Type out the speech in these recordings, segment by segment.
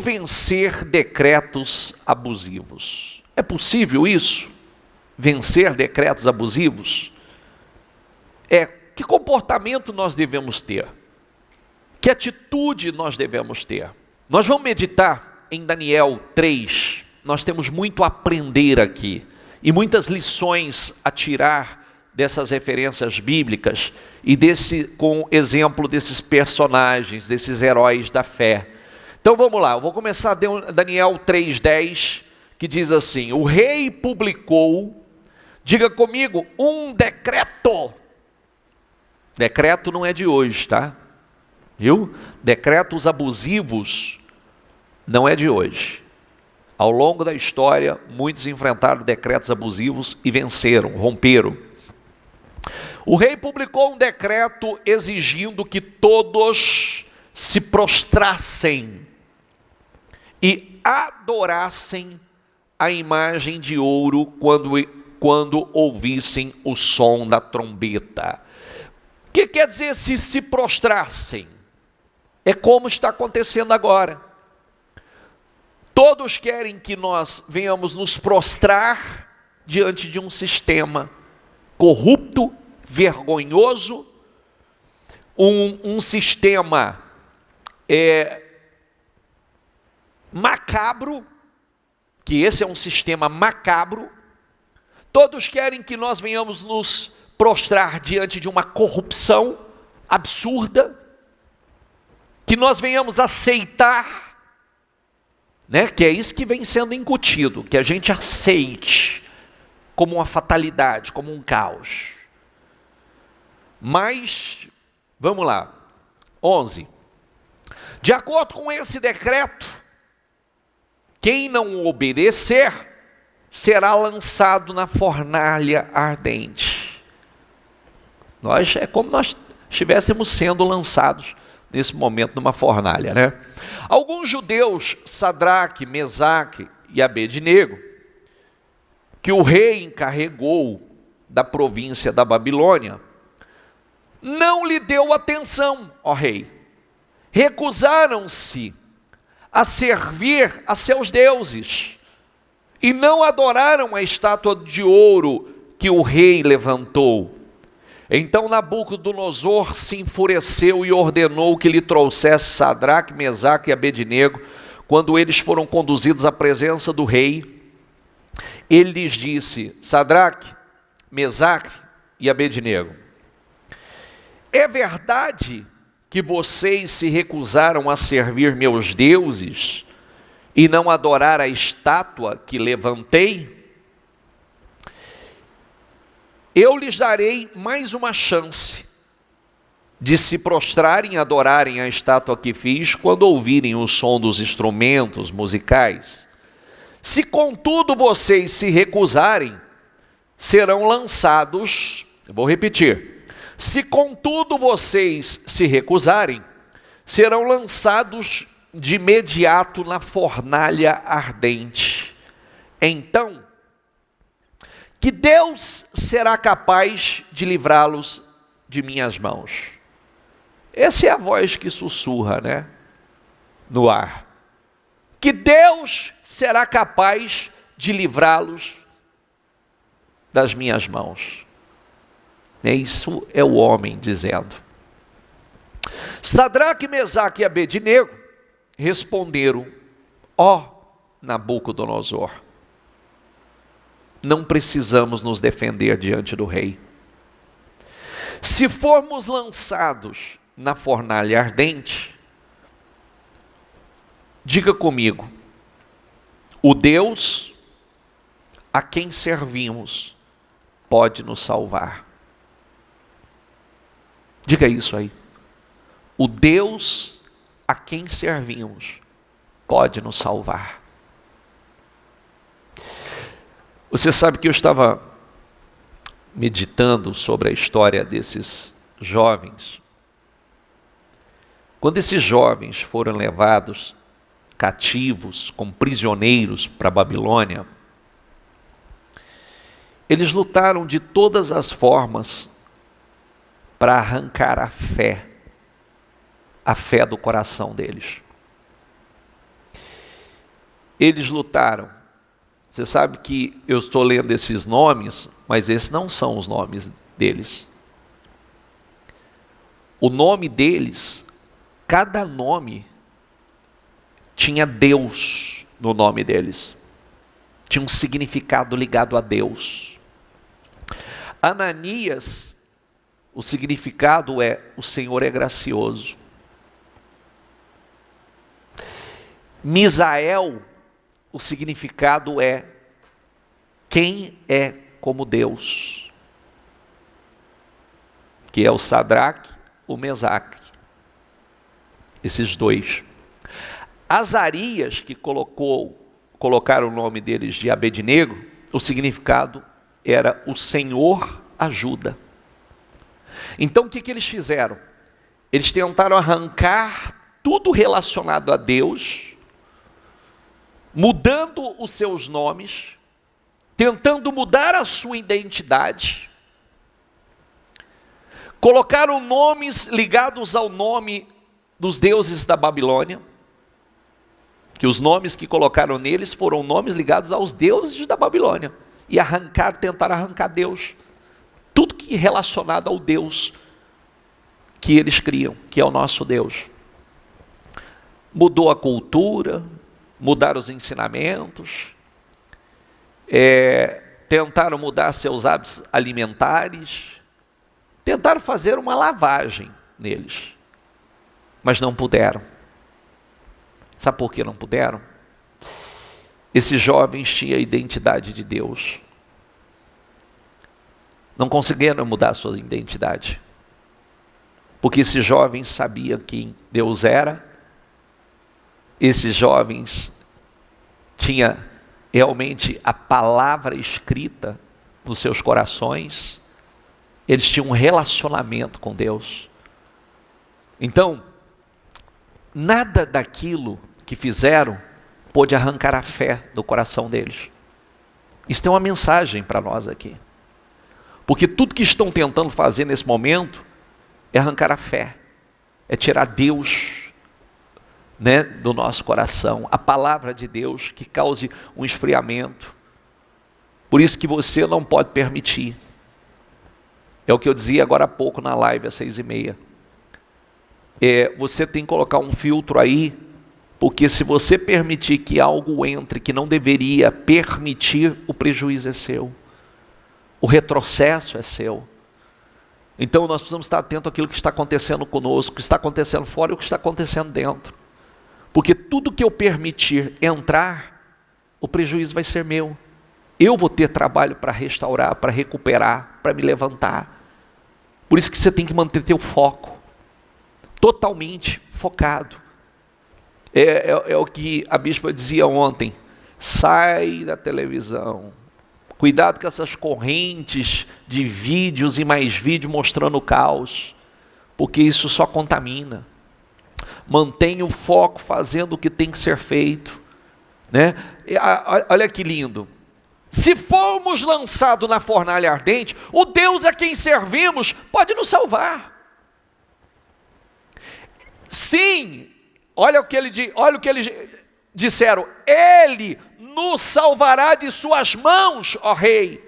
vencer decretos abusivos? É possível isso? Vencer decretos abusivos? Que comportamento nós devemos ter? Que atitude nós devemos ter? Nós vamos meditar em Daniel 3. Nós temos muito a aprender aqui e muitas lições a tirar dessas referências bíblicas e com exemplo desses personagens, desses heróis da fé. Então vamos lá, eu vou começar Daniel 3:10, que diz assim: o rei publicou, diga comigo, um decreto. Decreto não é de hoje, tá? Viu? Decretos abusivos não é de hoje. Ao longo da história, muitos enfrentaram decretos abusivos e venceram, romperam. O rei publicou um decreto exigindo que todos se prostrassem e adorassem a imagem de ouro quando ouvissem o som da trombeta. O que quer dizer se prostrassem? É como está acontecendo agora. Todos querem que nós venhamos nos prostrar diante de um sistema corrupto, vergonhoso, um sistema macabro, que esse é um sistema macabro. Todos querem que nós venhamos nos prostrar diante de uma corrupção absurda, que nós venhamos aceitar, né? Que é isso que vem sendo incutido, que a gente aceite como uma fatalidade, como um caos. Mas, vamos lá, 11. De acordo com esse decreto, quem não obedecer será lançado na fornalha ardente. É como nós estivéssemos sendo lançados nesse momento numa fornalha, né? Alguns judeus, Sadraque, Mesaque e Abednego, que o rei encarregou da província da Babilônia, não lhe deu atenção, ó rei. Recusaram-se a servir a seus deuses e não adoraram a estátua de ouro que o rei levantou. Então Nabucodonosor se enfureceu e ordenou que lhe trouxesse Sadraque, Mesaque e Abednego. Quando eles foram conduzidos à presença do rei, ele lhes disse: Sadraque, Mesaque e Abednego, é verdade que vocês se recusaram a servir meus deuses e não adorar a estátua que levantei? Eu lhes darei mais uma chance de se prostrarem e adorarem a estátua que fiz quando ouvirem o som dos instrumentos musicais. Se contudo vocês se recusarem, serão lançados, eu vou repetir, se contudo vocês se recusarem, serão lançados de imediato na fornalha ardente. Então, que Deus será capaz de livrá-los de minhas mãos. Essa é a voz que sussurra, né? No ar. Que Deus será capaz de livrá-los das minhas mãos. Isso é o homem dizendo. Sadraque, Mesaque e Abednego responderam: ó Nabucodonosor, não precisamos nos defender diante do rei. Se formos lançados na fornalha ardente, diga comigo, o Deus a quem servimos pode nos salvar. Diga isso aí. O Deus a quem servimos pode nos salvar. Você sabe que eu estava meditando sobre a história desses jovens. Quando esses jovens foram levados cativos, como prisioneiros para a Babilônia, eles lutaram de todas as formas para arrancar a fé do coração deles. eles lutaram. Você sabe que eu estou lendo esses nomes, mas esses não são os nomes deles. O nome deles, cada nome tinha Deus no nome deles. Tinha um significado ligado a Deus. Ananias, o significado é: o Senhor é gracioso. Misael, o significado é: quem é como Deus? Que é o Sadraque, o Mesaque. Esses dois. Azarias, que colocaram o nome deles de Abednego, o significado era: o Senhor ajuda. Então o que eles fizeram? Eles tentaram arrancar tudo relacionado a Deus, mudando os seus nomes, tentando mudar a sua identidade, colocaram nomes ligados ao nome dos deuses da Babilônia, que os nomes que colocaram neles foram nomes ligados aos deuses da Babilônia, e tentaram arrancar Deus, tudo que relacionado ao Deus que eles criam, que é o nosso Deus. Mudou a cultura, mudaram os ensinamentos, tentaram mudar seus hábitos alimentares, tentaram fazer uma lavagem neles, mas não puderam. Sabe por que não puderam? Esses jovens tinham a identidade de Deus. Não conseguiram mudar a sua identidade, porque esses jovens sabiam quem Deus era. Esses jovens tinham realmente a palavra escrita nos seus corações. Eles tinham um relacionamento com Deus. Então, nada daquilo que fizeram pôde arrancar a fé do coração deles. Isso é uma mensagem para nós aqui. Porque tudo que estão tentando fazer nesse momento é arrancar a fé, é tirar Deus, do nosso coração, a palavra de Deus, que cause um esfriamento. Por isso que você não pode permitir. É o que eu dizia agora há pouco na live, às 6h30. Você tem que colocar um filtro aí, porque se você permitir que algo entre que não deveria permitir, o prejuízo é seu. O retrocesso é seu. Então nós precisamos estar atentos àquilo que está acontecendo conosco, o que está acontecendo fora e o que está acontecendo dentro. Porque tudo que eu permitir entrar, o prejuízo vai ser meu. Eu vou ter trabalho para restaurar, para recuperar, para me levantar. Por isso que você tem que manter teu foco, totalmente focado. É o que a bispa dizia ontem: sai da televisão. Cuidado com essas correntes de vídeos e mais vídeos mostrando o caos, porque isso só contamina. Mantenha o foco fazendo o que tem que ser feito, Olha que lindo. Se formos lançados na fornalha ardente, o Deus a quem servimos pode nos salvar. Sim, olha o que eles disseram: Ele nos salvará de suas mãos, ó Rei.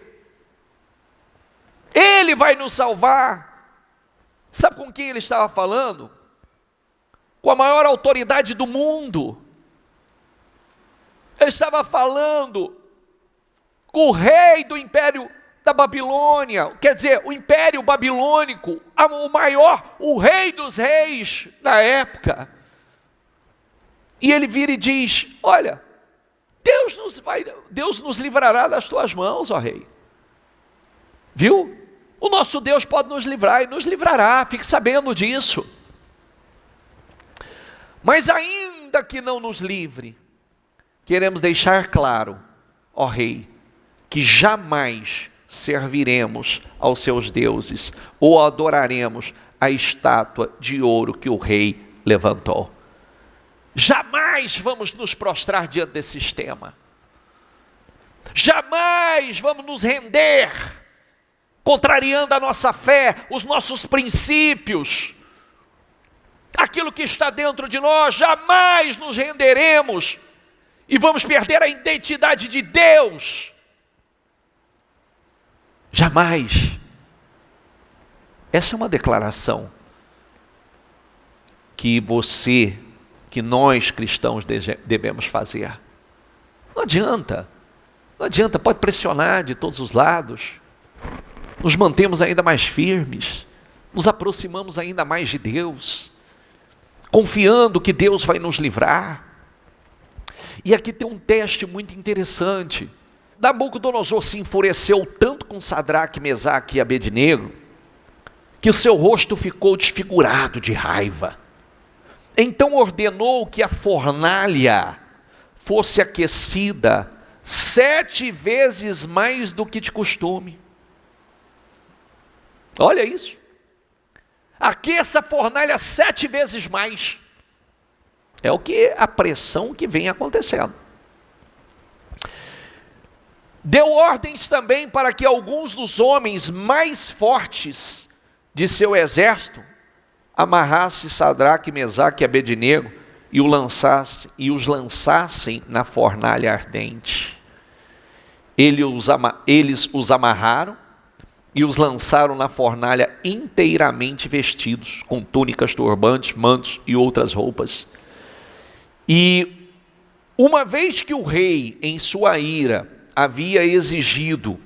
Ele vai nos salvar. Sabe com quem ele estava falando? Com a maior autoridade do mundo. Ele estava falando com o rei do império da Babilônia, quer dizer, o império babilônico, o maior, o rei dos reis da época. E ele vira e diz: olha, Deus nos livrará das tuas mãos, ó rei. Viu? O nosso Deus pode nos livrar e nos livrará, fique sabendo disso. Mas ainda que não nos livre, queremos deixar claro, ó rei, que jamais serviremos aos seus deuses ou adoraremos a estátua de ouro que o rei levantou. Jamais vamos nos prostrar diante desse sistema. Jamais vamos nos render, contrariando a nossa fé, os nossos princípios, aquilo que está dentro de nós. Jamais nos renderemos e vamos perder a identidade de Deus. Jamais. Essa é uma declaração que nós cristãos devemos fazer. Não adianta, pode pressionar de todos os lados, nos mantemos ainda mais firmes, nos aproximamos ainda mais de Deus, confiando que Deus vai nos livrar. E aqui tem um teste muito interessante. Nabucodonosor se enfureceu tanto com Sadraque, Mesaque e Abednego, que o seu rosto ficou desfigurado de raiva. Então ordenou que a fornalha fosse aquecida 7 vezes mais do que de costume. Olha isso. Aqueça a fornalha 7 vezes mais. É a pressão que vem acontecendo. Deu ordens também para que alguns dos homens mais fortes de seu exército amarrasse Sadraque, Mesaque e Abednego e os lançassem na fornalha ardente. Eles os amarraram e os lançaram na fornalha inteiramente vestidos, com túnicas, turbantes, mantos e outras roupas. E uma vez que o rei, em sua ira, havia exigido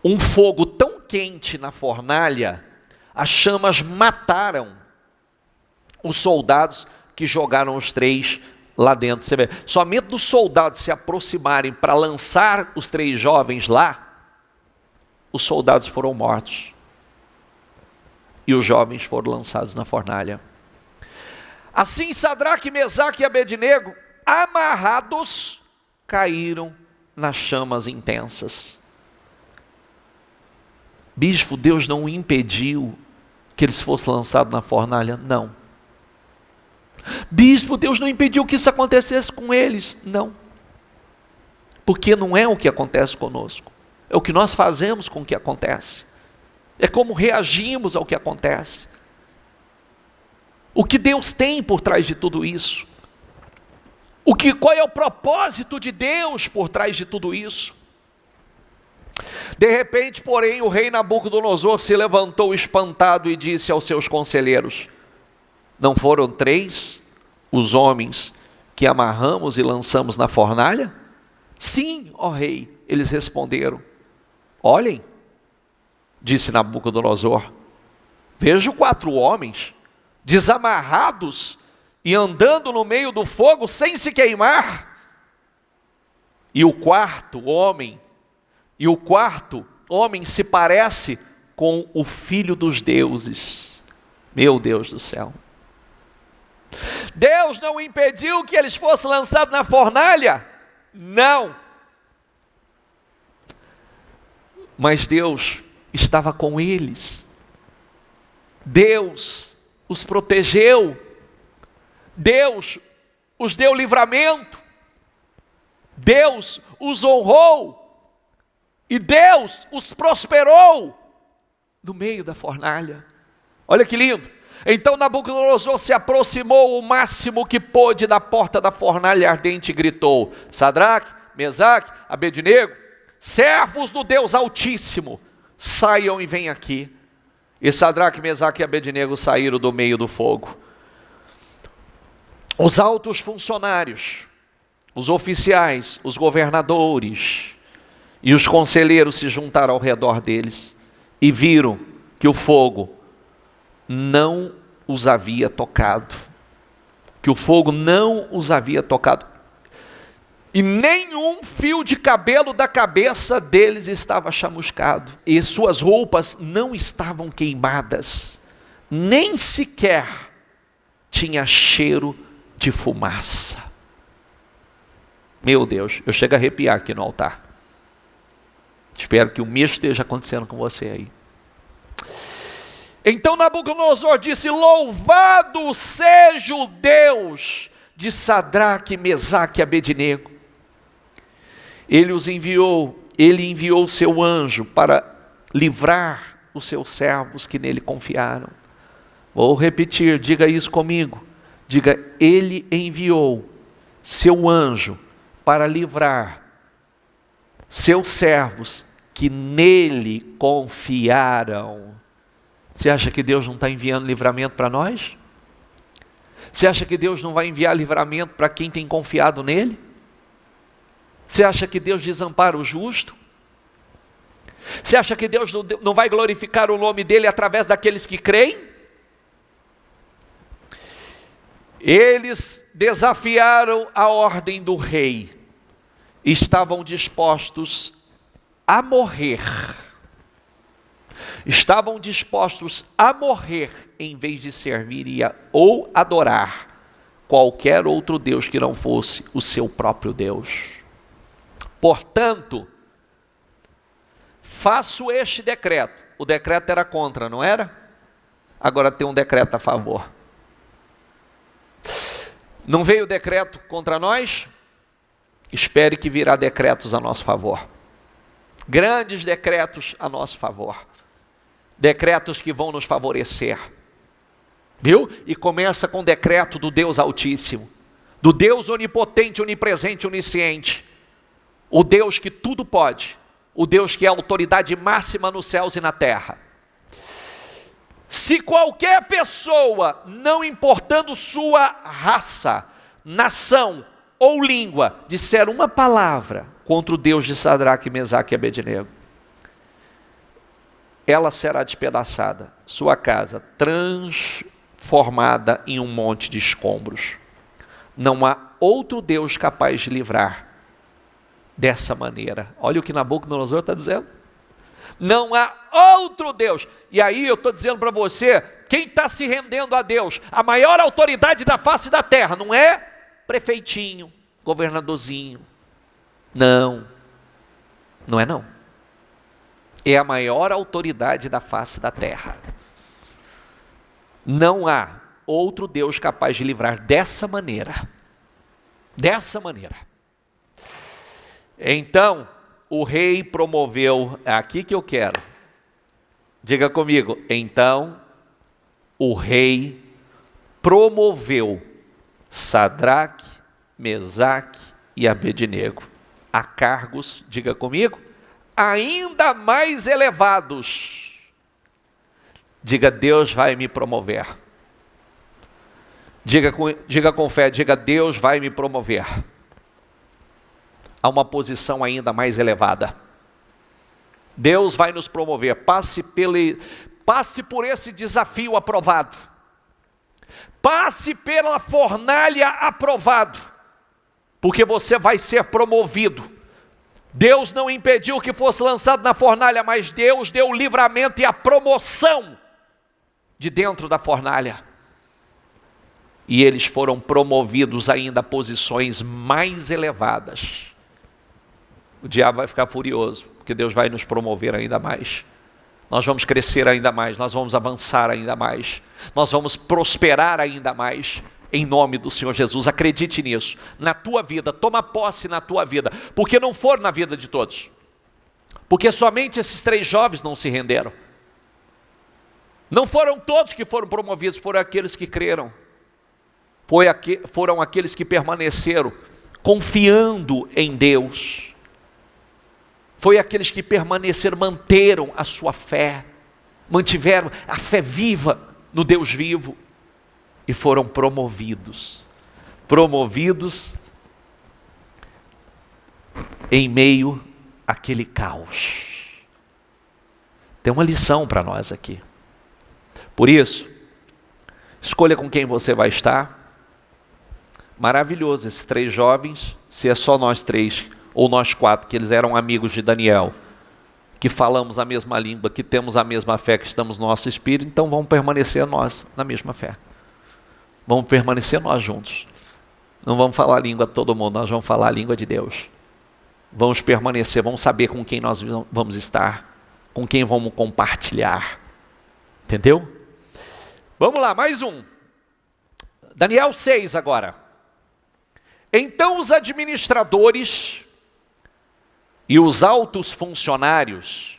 um fogo tão quente na fornalha, as chamas mataram os soldados que jogaram os 3 lá dentro. Você vê, somente dos soldados se aproximarem para lançar os 3 jovens lá, os soldados foram mortos e os jovens foram lançados na fornalha. Assim Sadraque, Mesaque e Abednego, amarrados, caíram nas chamas intensas. Bispo, Deus não impediu que eles fossem lançados na fornalha? Não. Bispo, Deus não impediu que isso acontecesse com eles? Não. Porque não é o que acontece conosco. É o que nós fazemos com o que acontece. É como reagimos ao que acontece. O que Deus tem por trás de tudo isso? Qual é o propósito de Deus por trás de tudo isso? De repente, porém, o rei Nabucodonosor se levantou espantado e disse aos seus conselheiros: não foram 3 os homens que amarramos e lançamos na fornalha? Sim, ó rei, eles responderam. Olhem, disse Nabucodonosor, vejo 4 homens desamarrados e andando no meio do fogo sem se queimar. E o quarto homem se parece com o filho dos deuses. Meu Deus do céu. Deus não impediu que eles fossem lançados na fornalha? Não. Mas Deus estava com eles. Deus os protegeu. Deus os deu livramento. Deus os honrou. E Deus os prosperou no meio da fornalha. Olha que lindo. Então Nabucodonosor se aproximou o máximo que pôde da porta da fornalha ardente e gritou: Sadraque, Mesaque, Abednego, servos do Deus Altíssimo, saiam e venham aqui. E Sadraque, Mesaque e Abednego saíram do meio do fogo. Os altos funcionários, os oficiais, os governadores e os conselheiros se juntaram ao redor deles e viram que o fogo não os havia tocado. Que o fogo não os havia tocado. E nenhum fio de cabelo da cabeça deles estava chamuscado. E suas roupas não estavam queimadas. Nem sequer tinha cheiro de fumaça. Meu Deus, eu chego a arrepiar aqui no altar. Espero que o mesmo esteja acontecendo com você aí. Então Nabucodonosor disse: louvado seja o Deus de Sadraque, Mesaque e Abednego. Ele enviou seu anjo para livrar os seus servos que nele confiaram. Vou repetir, diga isso comigo. Diga: ele enviou seu anjo para livrar seus servos que nele confiaram. Você acha que Deus não está enviando livramento para nós? Você acha que Deus não vai enviar livramento para quem tem confiado nele? Você acha que Deus desampara o justo? Você acha que Deus não vai glorificar o nome dele através daqueles que creem? Eles desafiaram a ordem do rei, estavam dispostos a morrer. Estavam dispostos a morrer em vez de servir ou adorar qualquer outro Deus que não fosse o seu próprio Deus. Portanto, faço este decreto. O decreto era contra, não era? Agora tem um decreto a favor. Não veio decreto contra nós? Espere que virá decretos a nosso favor. Grandes decretos a nosso favor. Decretos que vão nos favorecer. Viu? E começa com o decreto do Deus Altíssimo, do Deus onipotente, onipresente, onisciente, o Deus que tudo pode, o Deus que é a autoridade máxima nos céus e na terra. Se qualquer pessoa, não importando sua raça, nação ou língua, disser uma palavra contra o Deus de Sadraque, Mesaque e Abednego, ela será despedaçada, sua casa transformada em um monte de escombros. Não há outro Deus capaz de livrar dessa maneira. Olha o que Nabucodonosor está dizendo. Não há outro Deus. E aí eu estou dizendo para você, quem está se rendendo a Deus, a maior autoridade da face da terra, não é prefeitinho, governadorzinho. Não. Não é não. É a maior autoridade da face da terra. Não há outro Deus capaz de livrar dessa maneira. Dessa maneira. Então, o rei promoveu, é aqui que eu quero. Diga comigo. Então, o rei promoveu Sadraque, Mesaque e Abednego a cargos, diga comigo, ainda mais elevados. Diga, Deus vai me promover. Diga com fé, diga, Deus vai me promover a uma posição ainda mais elevada. Deus vai nos promover. Passe por esse desafio aprovado. Passe pela fornalha aprovado, porque você vai ser promovido. Deus não impediu que fosse lançado na fornalha, mas Deus deu o livramento e a promoção de dentro da fornalha. E eles foram promovidos ainda a posições mais elevadas. O diabo vai ficar furioso, porque Deus vai nos promover ainda mais. Nós vamos crescer ainda mais, nós vamos avançar ainda mais, nós vamos prosperar ainda mais, em nome do Senhor Jesus. Acredite nisso, na tua vida, toma posse na tua vida, porque não foram na vida de todos, porque somente esses 3 jovens não se renderam. Não foram todos que foram promovidos, foram aqueles que creram, foram aqueles que permaneceram confiando em Deus. Foi aqueles que permaneceram, manteram a sua fé, mantiveram a fé viva no Deus vivo e foram promovidos em meio àquele caos. Tem uma lição para nós aqui. Por isso, escolha com quem você vai estar. Maravilhoso esses 3 jovens, se é só nós 3 ou nós 4, que eles eram amigos de Daniel, que falamos a mesma língua, que temos a mesma fé, que estamos no nosso espírito, então vamos permanecer nós na mesma fé. Vamos permanecer nós juntos. Não vamos falar a língua de todo mundo, nós vamos falar a língua de Deus. Vamos permanecer, vamos saber com quem nós vamos estar, com quem vamos compartilhar. Entendeu? Vamos lá, mais um. Daniel 6 agora. Então os administradores e os altos funcionários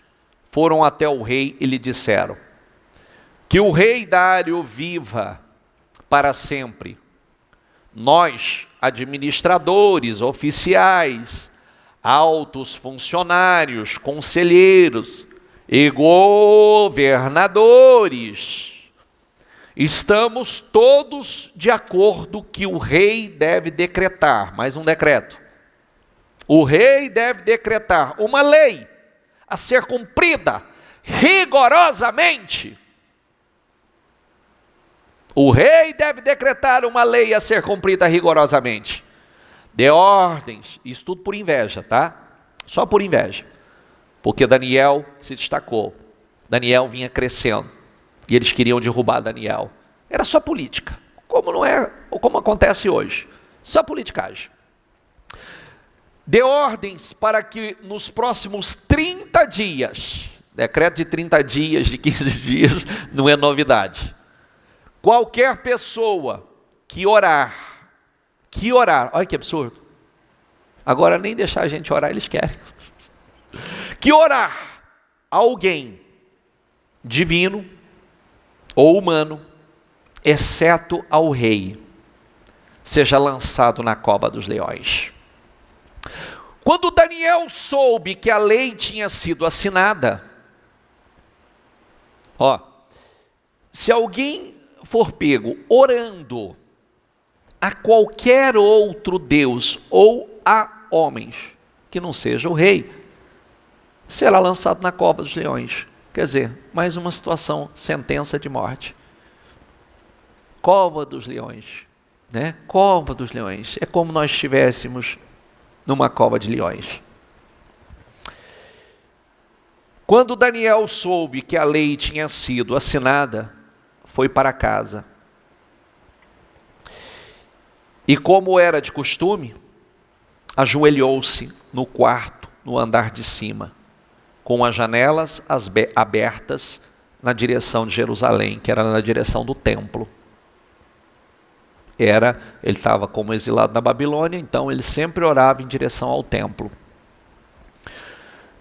foram até o rei e lhe disseram: que o rei Dário viva para sempre. Nós, administradores, oficiais, altos funcionários, conselheiros e governadores, estamos todos de acordo que o rei deve decretar, mais um decreto. O rei deve decretar uma lei a ser cumprida rigorosamente. O rei deve decretar uma lei a ser cumprida rigorosamente. Dê ordens, isso tudo por inveja, tá? Só por inveja. Porque Daniel se destacou. Daniel vinha crescendo. E eles queriam derrubar Daniel. Era só política. Como não é, ou como acontece hoje. Só politicagem. Dê ordens para que nos próximos 30 dias, decreto de 30 dias, de 15 dias, não é novidade. Qualquer pessoa que orar, olha que absurdo. Agora nem deixar a gente orar, eles querem. Que orar alguém divino ou humano, exceto ao rei, seja lançado na cova dos leões. Quando Daniel soube que a lei tinha sido assinada, se alguém for pego orando a qualquer outro Deus ou a homens, que não seja o rei, será lançado na cova dos leões. Quer dizer, mais uma situação, sentença de morte. Cova dos leões, né? Cova dos leões, é como nós estivéssemos numa cova de leões. Quando Daniel soube que a lei tinha sido assinada, foi para casa. E como era de costume, ajoelhou-se no quarto, no andar de cima, com as janelas abertas na direção de Jerusalém, que era na direção do templo. Ele estava como exilado na Babilônia, então ele sempre orava em direção ao templo.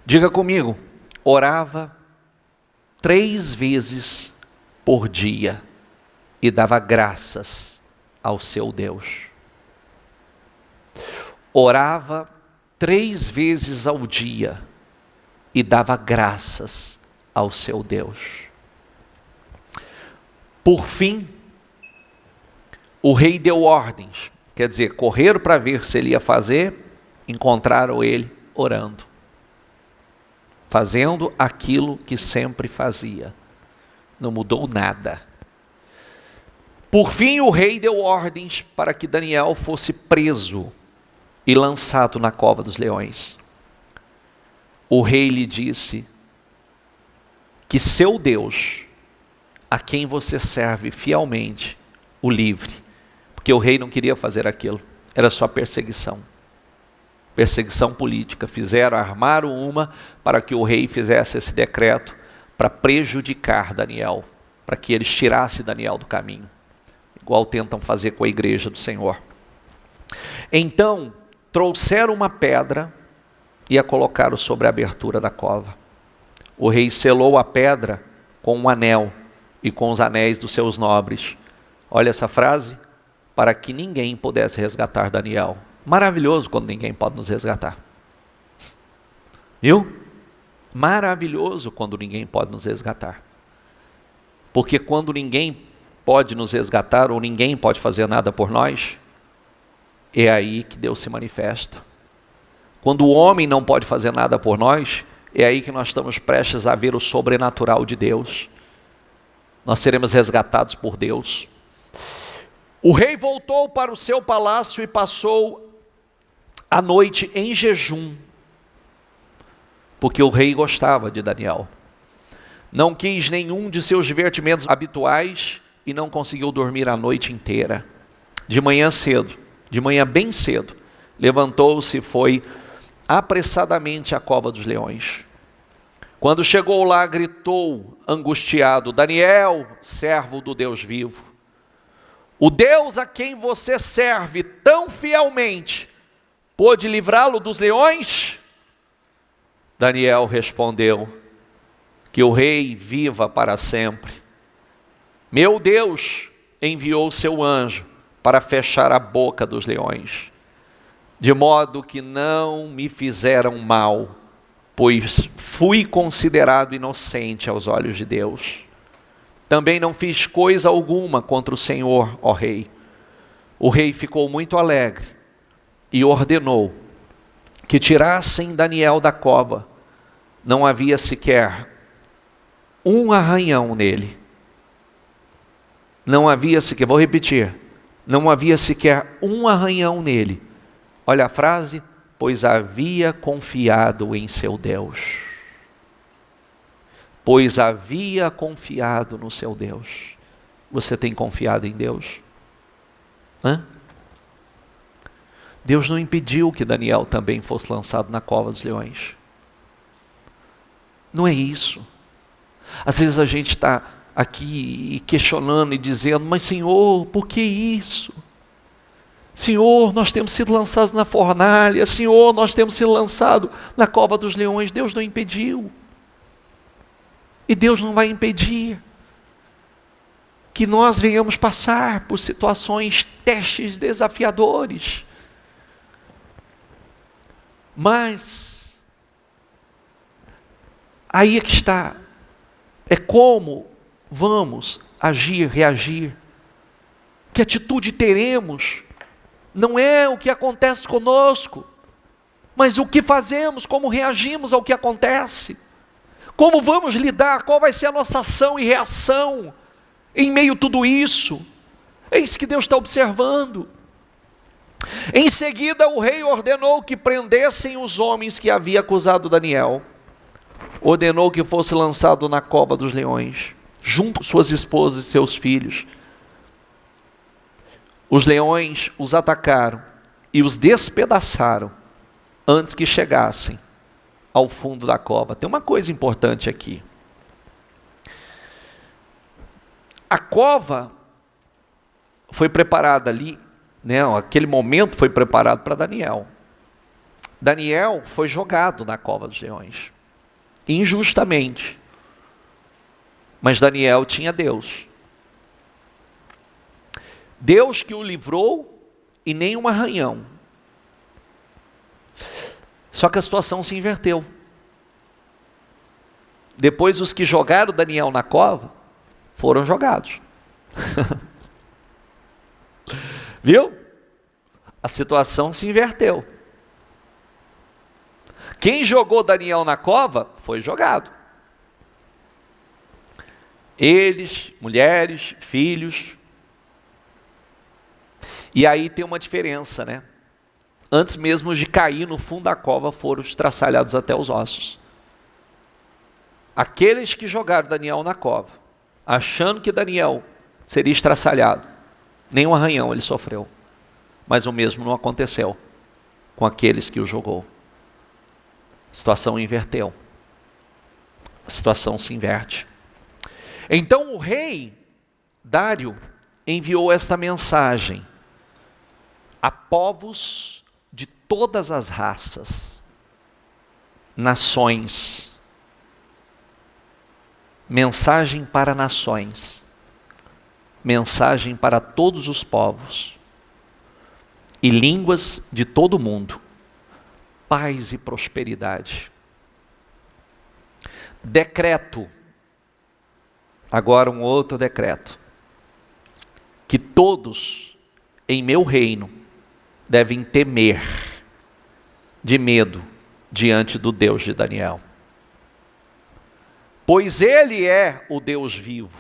Diga comigo, orava 3 vezes por dia e dava graças ao seu Deus. Orava 3 vezes ao dia e dava graças ao seu Deus. Por fim, o rei deu ordens, quer dizer, correram para ver se ele ia fazer, encontraram ele orando, fazendo aquilo que sempre fazia, não mudou nada. Por fim, o rei deu ordens para que Daniel fosse preso e lançado na cova dos leões. O rei lhe disse que seu Deus, a quem você serve fielmente, o livre, porque o rei não queria fazer aquilo, era só perseguição política. Armaram uma para que o rei fizesse esse decreto para prejudicar Daniel, para que eles tirassem Daniel do caminho, igual tentam fazer com a igreja do Senhor. Então trouxeram uma pedra e a colocaram sobre a abertura da cova. O rei selou a pedra com um anel e com os anéis dos seus nobres. Olha essa frase, para que ninguém pudesse resgatar Daniel. Maravilhoso quando ninguém pode nos resgatar. Viu? Maravilhoso quando ninguém pode nos resgatar. Porque quando ninguém pode nos resgatar ou ninguém pode fazer nada por nós, é aí que Deus se manifesta. Quando o homem não pode fazer nada por nós, é aí que nós estamos prestes a ver o sobrenatural de Deus. Nós seremos resgatados por Deus. O rei voltou para o seu palácio e passou a noite em jejum, porque o rei gostava de Daniel. Não quis nenhum de seus divertimentos habituais e não conseguiu dormir a noite inteira. De manhã bem cedo, levantou-se e foi apressadamente à cova dos leões. Quando chegou lá, gritou angustiado: Daniel, servo do Deus vivo, o Deus a quem você serve tão fielmente, pôde livrá-lo dos leões? Daniel respondeu: que o rei viva para sempre. Meu Deus enviou seu anjo para fechar a boca dos leões, de modo que não me fizeram mal, pois fui considerado inocente aos olhos de Deus. Também não fiz coisa alguma contra o Senhor, ó rei. O rei ficou muito alegre e ordenou que tirassem Daniel da cova. Não havia sequer um arranhão nele. Não havia sequer, vou repetir, não havia sequer um arranhão nele. Olha a frase, pois havia confiado em seu Deus. Pois havia confiado no seu Deus. Você tem confiado em Deus? Hã? Deus não impediu que Daniel também fosse lançado na cova dos leões. Não é isso. Às vezes a gente está aqui questionando e dizendo, mas Senhor, por que isso? Senhor, nós temos sido lançados na fornalha. Senhor, nós temos sido lançados na cova dos leões. Deus não impediu. E Deus não vai impedir que nós venhamos passar por situações, testes desafiadores. Mas, aí é que está. É como vamos agir, reagir. Que atitude teremos? Não é o que acontece conosco, mas o que fazemos, como reagimos ao que acontece. Como vamos lidar, qual vai ser a nossa ação e reação em meio a tudo isso? É isso que Deus está observando. Em seguida, o rei ordenou que prendessem os homens que havia acusado Daniel. Ordenou que fosse lançado na cova dos leões, junto com suas esposas e seus filhos. Os leões os atacaram e os despedaçaram antes que chegassem ao fundo da cova. Tem uma coisa importante aqui. A cova foi preparada ali, né? Aquele momento foi preparado para Daniel. Daniel foi jogado na cova dos leões, injustamente. Mas Daniel tinha Deus. Deus que o livrou e nem um arranhão. Só que a situação se inverteu. Depois os que jogaram Daniel na cova foram jogados. Viu? A situação se inverteu. Quem jogou Daniel na cova foi jogado. Eles, mulheres, filhos. E aí tem uma diferença, né? Antes mesmo de cair no fundo da cova, foram estraçalhados até os ossos. Aqueles que jogaram Daniel na cova, achando que Daniel seria estraçalhado, nem um arranhão ele sofreu. Mas o mesmo não aconteceu com aqueles que o jogou. A situação inverteu. A situação se inverte. Então o rei Dário enviou esta mensagem a povos de todas as raças, nações. Mensagem para nações, mensagem para todos os povos e línguas de todo o mundo, paz e prosperidade. Decreto, agora um outro decreto, que todos em meu reino devem temer de medo diante do Deus de Daniel. Pois Ele é o Deus vivo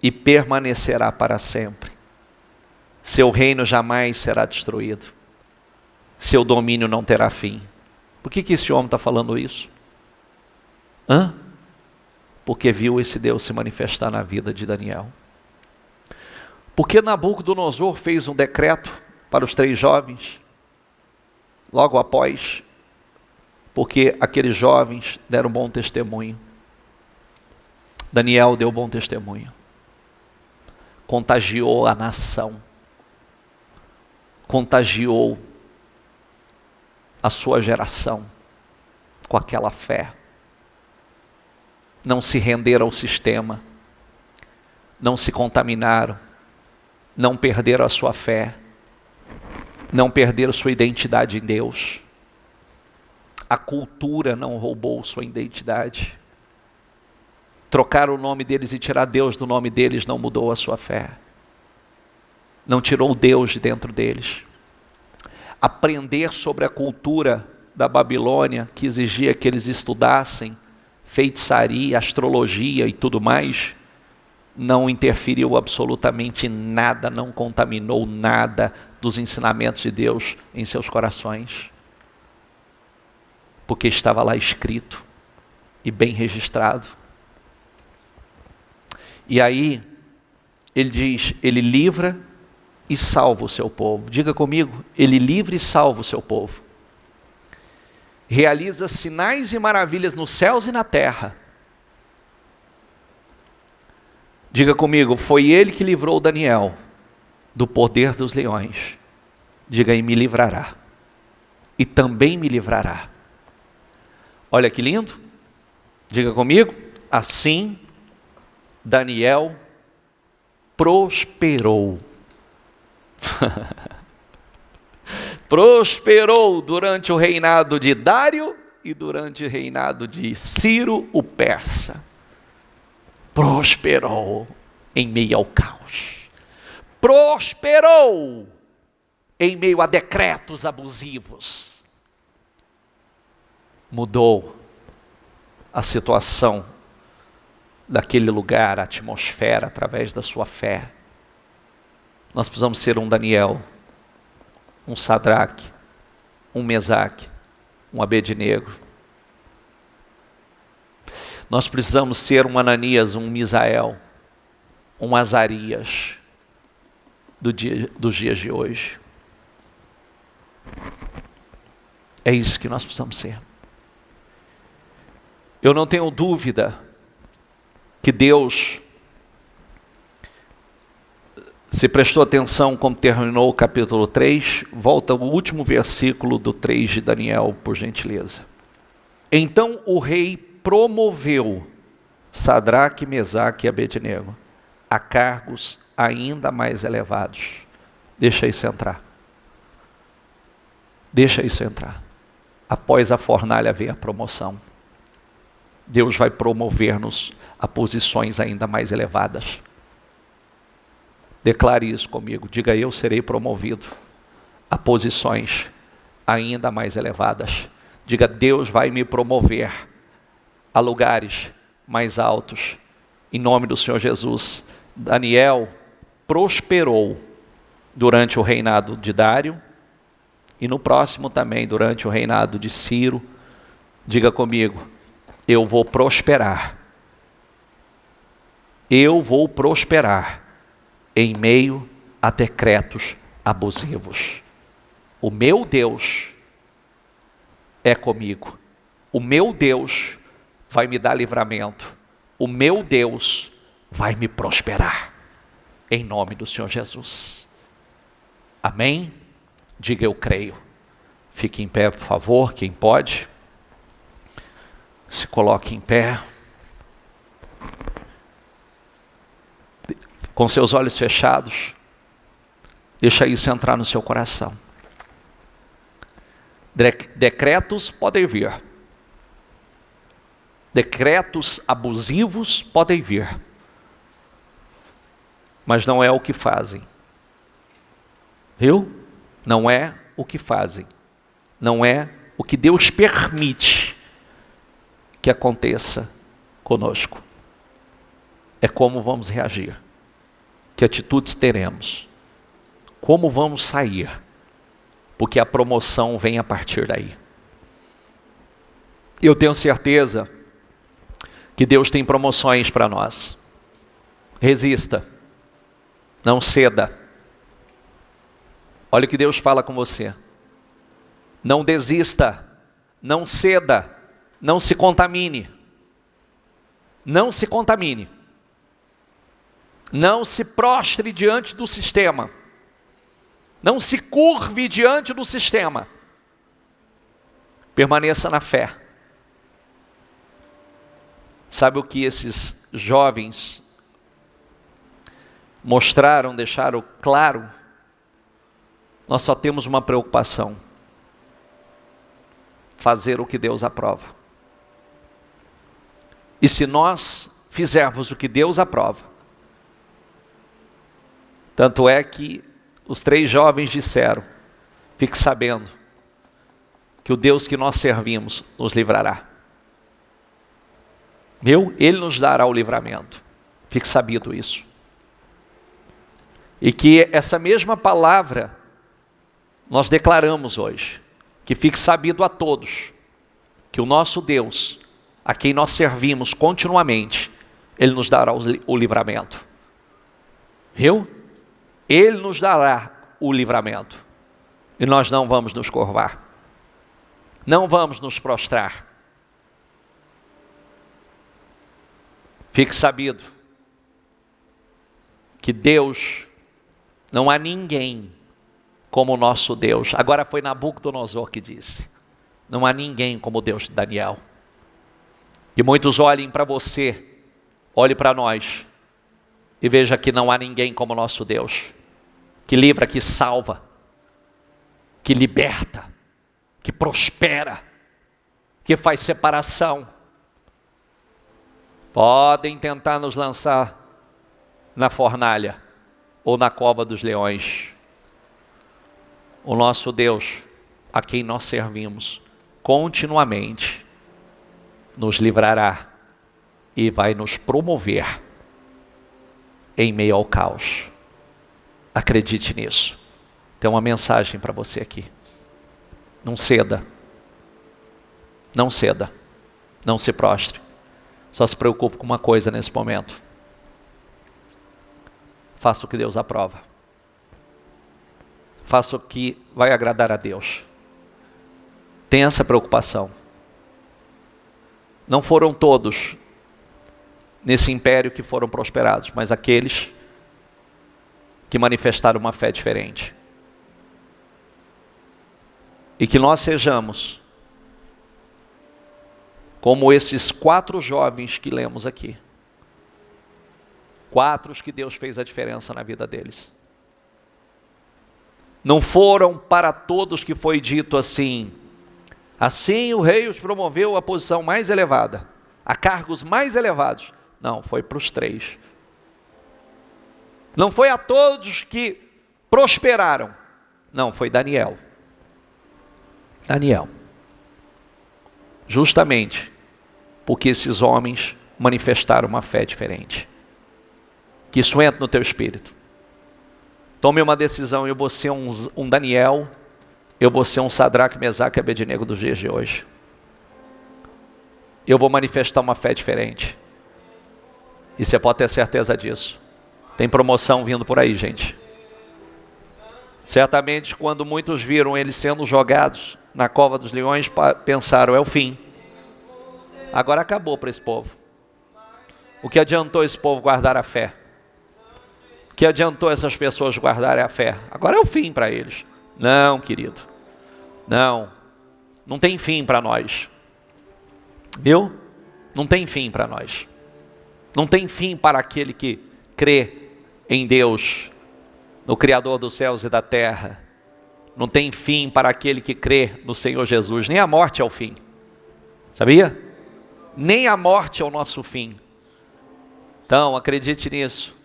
e permanecerá para sempre. Seu reino jamais será destruído. Seu domínio não terá fim. Por que esse homem está falando isso? Porque viu esse Deus se manifestar na vida de Daniel. Porque Nabucodonosor fez um decreto para os 3 jovens, logo após, porque aqueles jovens deram bom testemunho. Daniel deu bom testemunho, contagiou a nação, contagiou a sua geração com aquela fé. Não se renderam ao sistema, não se contaminaram, não perderam a sua fé, não perderam sua identidade em Deus. A cultura não roubou sua identidade. Trocar o nome deles e tirar Deus do nome deles não mudou a sua fé. Não tirou Deus de dentro deles. Aprender sobre a cultura da Babilônia, que exigia que eles estudassem feitiçaria, astrologia e tudo mais, não interferiu absolutamente em nada, não contaminou nada dos ensinamentos de Deus em seus corações. Porque estava lá escrito e bem registrado. E aí, ele diz, ele livra e salva o seu povo. Diga comigo, ele livra e salva o seu povo. Realiza sinais e maravilhas nos céus e na terra. Diga comigo, foi ele que livrou Daniel do poder dos leões. Diga, e me livrará. E também me livrará. Olha que lindo. Diga comigo, assim Daniel prosperou. Prosperou durante o reinado de Dário e durante o reinado de Ciro o persa. Prosperou em meio ao caos. Prosperou em meio a decretos abusivos. Mudou a situação daquele lugar, a atmosfera, através da sua fé. Nós precisamos ser um Daniel, um Sadraque, um Mesaque, um Abednego. Nós precisamos ser um Ananias, um Misael, um Azarias dos dias de hoje. É isso que nós precisamos ser. Eu não tenho dúvida que Deus, se prestou atenção como terminou o capítulo 3, volta ao último versículo do 3 de Daniel, por gentileza. Então o rei promoveu Sadraque, Mesaque e Abednego a cargos ainda mais elevados. Deixa isso entrar. Deixa isso entrar. Após a fornalha vem a promoção. Deus vai promover-nos a posições ainda mais elevadas. Declare isso comigo. Diga, eu serei promovido a posições ainda mais elevadas. Diga, Deus vai me promover a lugares mais altos. Em nome do Senhor Jesus. Daniel prosperou durante o reinado de Dário e no próximo também, durante o reinado de Ciro. Diga comigo, eu vou prosperar. Eu vou prosperar em meio a decretos abusivos. O meu Deus é comigo. O meu Deus vai me dar livramento. O meu Deus vai me prosperar. Em nome do Senhor Jesus. Amém? Diga, eu creio. Fique em pé, por favor, quem pode. Se coloque em pé. Com seus olhos fechados, deixa isso entrar no seu coração. Decretos podem vir. Decretos abusivos podem vir. Mas não é o que fazem. Viu? Não é o que fazem. Não é o que Deus permite que aconteça conosco. É como vamos reagir. Que atitudes teremos? Como vamos sair? Porque a promoção vem a partir daí. Eu tenho certeza que Deus tem promoções para nós. Resista. Não ceda. Olha o que Deus fala com você. Não desista. Não ceda. Não se contamine. Não se contamine. Não se prostre diante do sistema. Não se curve diante do sistema. Permaneça na fé. Sabe o que esses jovens mostraram, deixaram claro, nós só temos uma preocupação: fazer o que Deus aprova. E se nós fizermos o que Deus aprova, tanto é que os 3 jovens disseram: fique sabendo que o Deus que nós servimos nos livrará. Ele nos dará o livramento. Fique sabido isso. E que essa mesma palavra nós declaramos hoje, que fique sabido a todos, que o nosso Deus, a quem nós servimos continuamente, Ele nos dará o livramento. Ele nos dará o livramento. E nós não vamos nos curvar. Não vamos nos prostrar. Fique sabido que Deus, não há ninguém como o nosso Deus. Agora foi Nabucodonosor que disse: não há ninguém como o Deus de Daniel. Que muitos olhem para você, olhem para nós e veja que não há ninguém como o nosso Deus, que livra, que salva, que liberta, que prospera, que faz separação. Podem tentar nos lançar na fornalha ou na cova dos leões. O nosso Deus, a quem nós servimos continuamente, nos livrará e vai nos promover em meio ao caos. Acredite nisso. Tem uma mensagem para você aqui. Não ceda. Não ceda. Não se prostre. Só se preocupe com uma coisa nesse momento: faça o que Deus aprova. Faça o que vai agradar a Deus. Tenha essa preocupação. Não foram todos nesse império que foram prosperados, mas aqueles que manifestaram uma fé diferente. E que nós sejamos como esses 4 jovens que lemos aqui. 4 que Deus fez a diferença na vida deles. Não foram para todos que foi dito assim: assim o rei os promoveu à posição mais elevada, a cargos mais elevados. Não, foi para os 3. Não foi a todos que prosperaram. Não, foi Daniel. Daniel. Justamente porque esses homens manifestaram uma fé diferente. Que isso entre no teu espírito. Tome uma decisão: eu vou ser um Daniel, eu vou ser um Sadraque, Mesaque e Abednego dos dias de hoje. Eu vou manifestar uma fé diferente. E você pode ter certeza disso. Tem promoção vindo por aí, gente. Certamente, quando muitos viram eles sendo jogados na cova dos leões, pensaram: é o fim. Agora acabou para esse povo. O que adiantou esse povo guardar a fé? O que adiantou essas pessoas guardarem a fé? Agora é o fim para eles. Não, querido. Não. Não tem fim para nós. Viu? Não tem fim para nós. Não tem fim para aquele que crê em Deus, no Criador dos céus e da terra. Não tem fim para aquele que crê no Senhor Jesus. Nem a morte é o fim. Sabia? Nem a morte é o nosso fim. Então, acredite nisso.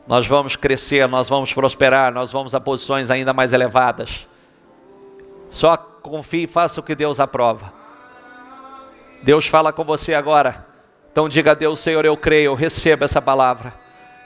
Nós vamos crescer, nós vamos prosperar, nós vamos a posições ainda mais elevadas. Só confie e faça o que Deus aprova. Deus fala com você agora. Então diga a Deus: Senhor, eu creio, eu recebo essa palavra.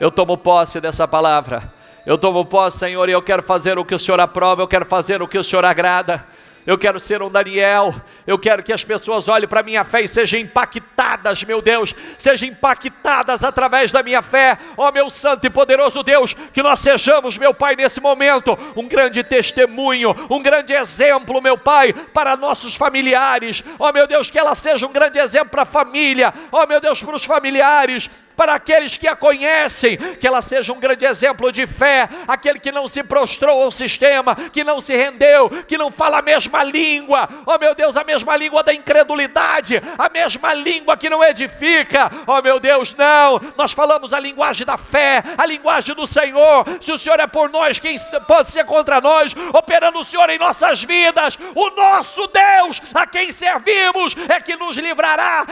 Eu tomo posse dessa palavra. Eu tomo posse, Senhor, e eu quero fazer o que o Senhor aprova, eu quero fazer o que o Senhor agrada. Eu quero ser um Daniel. Eu quero que as pessoas olhem para a minha fé e sejam impactadas, meu Deus. Sejam impactadas através da minha fé. Ó meu santo e poderoso Deus, que nós sejamos, meu Pai, nesse momento, um grande testemunho, um grande exemplo, meu Pai, para nossos familiares. Ó meu Deus, que ela seja um grande exemplo para a família. Ó meu Deus, para os familiares, para aqueles que a conhecem, que ela seja um grande exemplo de fé, aquele que não se prostrou ao sistema, que não se rendeu, que não fala a mesma mesma língua, ó meu Deus, a mesma língua da incredulidade, a mesma língua que não edifica, ó meu Deus, não, nós falamos a linguagem da fé, a linguagem do Senhor. Se o Senhor é por nós, quem pode ser contra nós? Operando o Senhor em nossas vidas, o nosso Deus, a quem servimos, é que nos livrará,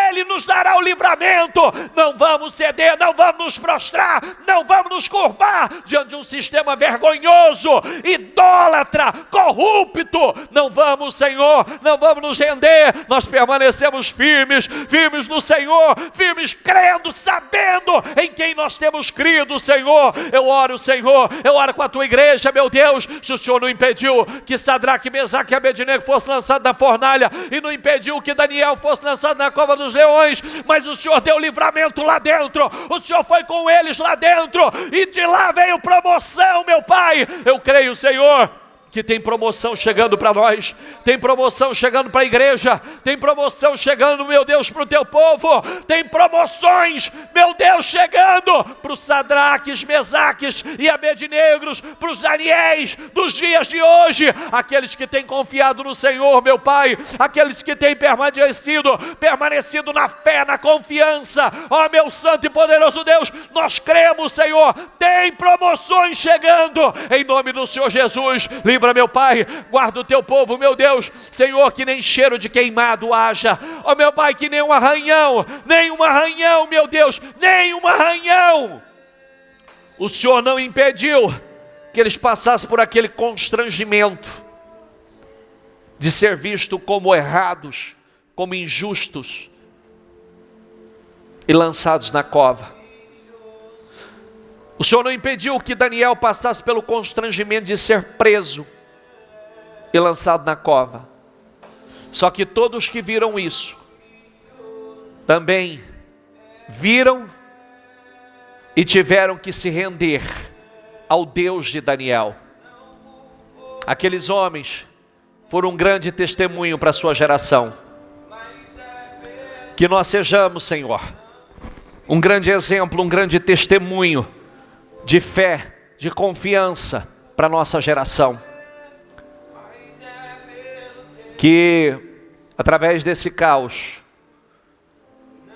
Ele nos dará o livramento. Não vamos ceder, não vamos nos prostrar, não vamos nos curvar diante de um sistema vergonhoso, idólatra, corrupto. Não vamos, Senhor, não vamos nos render. Nós permanecemos firmes, firmes no Senhor, firmes crendo, sabendo em quem nós temos crido, Senhor. Eu oro, Senhor, eu oro com a tua igreja, meu Deus. Se o Senhor não impediu que Sadraque, Mesaque e Abednego fosse lançado na fornalha, e não impediu que Daniel fosse lançado na cova dos leões, mas o Senhor deu livramento lá dentro, o Senhor foi com eles lá dentro, e de lá veio promoção, meu Pai. Eu creio, Senhor, que tem promoção chegando para nós, tem promoção chegando para a igreja, tem promoção chegando, meu Deus, para o teu povo, tem promoções, meu Deus, chegando para os Sadraques, Mesaques e Abednegos, para os Daniéis dos dias de hoje, aqueles que têm confiado no Senhor, meu Pai, aqueles que têm permanecido na fé, na confiança, ó meu santo e poderoso Deus, nós cremos, Senhor, tem promoções chegando, em nome do Senhor Jesus. Livra, meu Pai, guarda o teu povo, meu Deus, Senhor, que nem cheiro de queimado haja, ó meu Pai, que nem um arranhão, meu Deus, nem um arranhão. O Senhor não impediu que eles passassem por aquele constrangimento de ser visto como errados, como injustos e lançados na cova. O Senhor não impediu que Daniel passasse pelo constrangimento de ser preso e lançado na cova. Só que todos que viram isso, também viram e tiveram que se render ao Deus de Daniel. Aqueles homens foram um grande testemunho para a sua geração. Que nós sejamos, Senhor, um grande exemplo, um grande testemunho de fé, de confiança para a nossa geração. Que através desse caos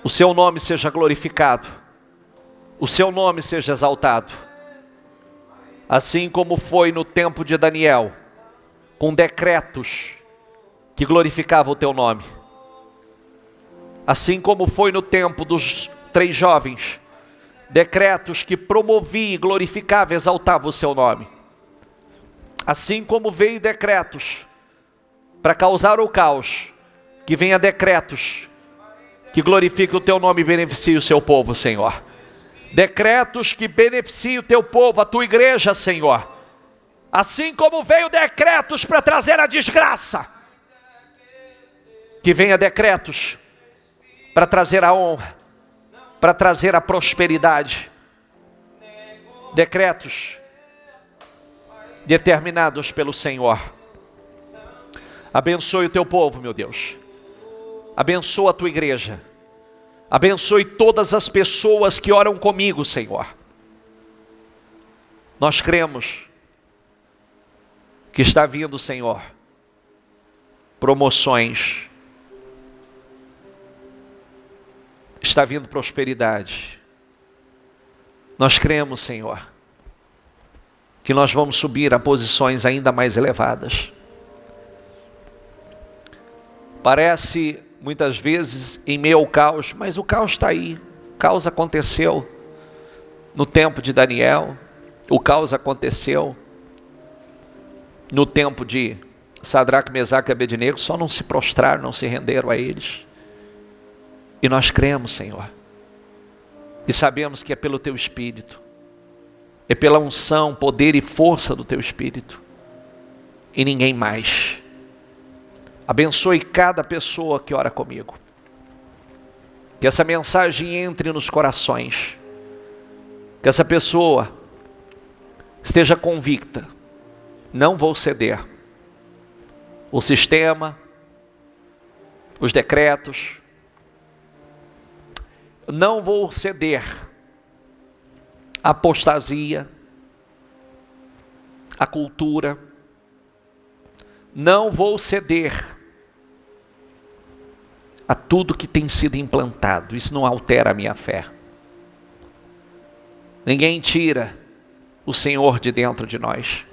o seu nome seja glorificado, o seu nome seja exaltado, assim como foi no tempo de Daniel, com decretos que glorificavam o teu nome, assim como foi no tempo dos 3 jovens, decretos que promovia e glorificava e exaltava o seu nome. Assim como veio decretos para causar o caos, que venha decretos que glorifiquem o teu nome e beneficiem o seu povo, Senhor. Decretos que beneficiem o teu povo, a tua igreja, Senhor. Assim como veio decretos para trazer a desgraça, que venha decretos para trazer a honra, para trazer a prosperidade. Decretos determinados pelo Senhor. Abençoe o teu povo, meu Deus. Abençoa a tua igreja. Abençoe todas as pessoas que oram comigo, Senhor. Nós cremos que está vindo, Senhor, promoções. Está vindo prosperidade. Nós cremos, Senhor, que nós vamos subir a posições ainda mais elevadas. Parece muitas vezes em meio ao caos, mas o caos está aí. O caos aconteceu no tempo de Daniel, o caos aconteceu no tempo de Sadraque, Mesaque e Abednego, só não se prostraram, não se renderam a eles. E nós cremos, Senhor, e sabemos que é pelo teu Espírito, é pela unção, poder e força do teu Espírito, e ninguém mais. Abençoe cada pessoa que ora comigo, que essa mensagem entre nos corações, que essa pessoa esteja convicta: não vou ceder. O sistema, os decretos, não vou ceder à apostasia, à cultura, Não vou ceder a tudo que tem sido implantado. Isso não altera a minha fé. Ninguém tira o Senhor de dentro de nós.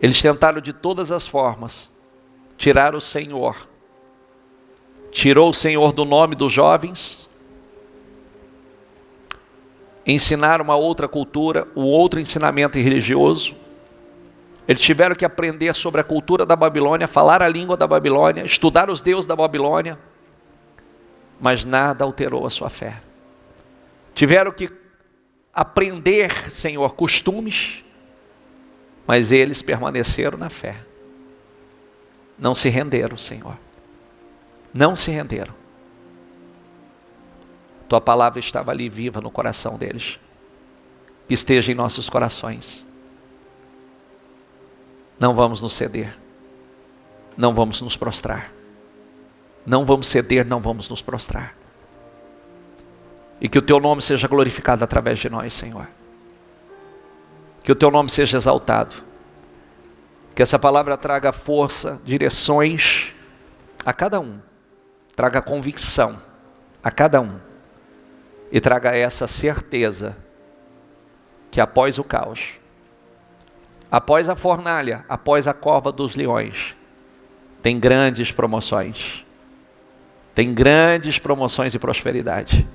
Eles tentaram de todas as formas tirar o Senhor. Tirou o Senhor do nome dos jovens, ensinaram uma outra cultura, um outro ensinamento religioso. Eles tiveram que aprender sobre a cultura da Babilônia, falar a língua da Babilônia, estudar os deuses da Babilônia, mas nada alterou a sua fé. Tiveram que aprender, Senhor, costumes, mas eles permaneceram na fé. Não se renderam, Senhor. Não se renderam. Tua palavra estava ali viva no coração deles. Que esteja em nossos corações. Não vamos nos ceder. Não vamos nos prostrar. Não vamos ceder, não vamos nos prostrar. E que o teu nome seja glorificado através de nós, Senhor. Que o teu nome seja exaltado. Que essa palavra traga força, direções a cada um. Traga convicção a cada um. E traga essa certeza que após o caos, após a fornalha, após a cova dos leões, tem grandes promoções. Tem grandes promoções e prosperidade.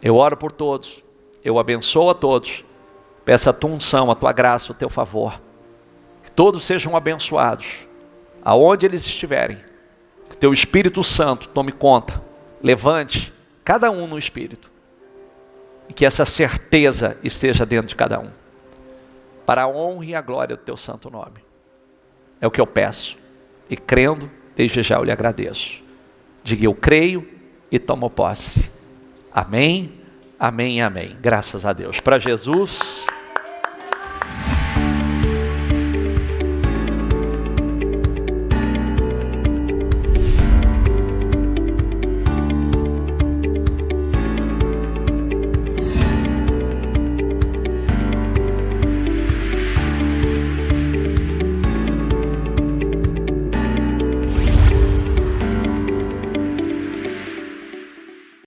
Eu oro por todos. Eu abençoo a todos. Peço a tua unção, a tua graça, o teu favor. Que todos sejam abençoados. Aonde eles estiverem. Que teu Espírito Santo tome conta. Levante cada um no Espírito. E que essa certeza esteja dentro de cada um. Para a honra e a glória do teu santo nome. É o que eu peço. E crendo, desde já eu lhe agradeço. Diga eu creio e tomo posse. Amém, amém e amém. Graças a Deus. Para Jesus...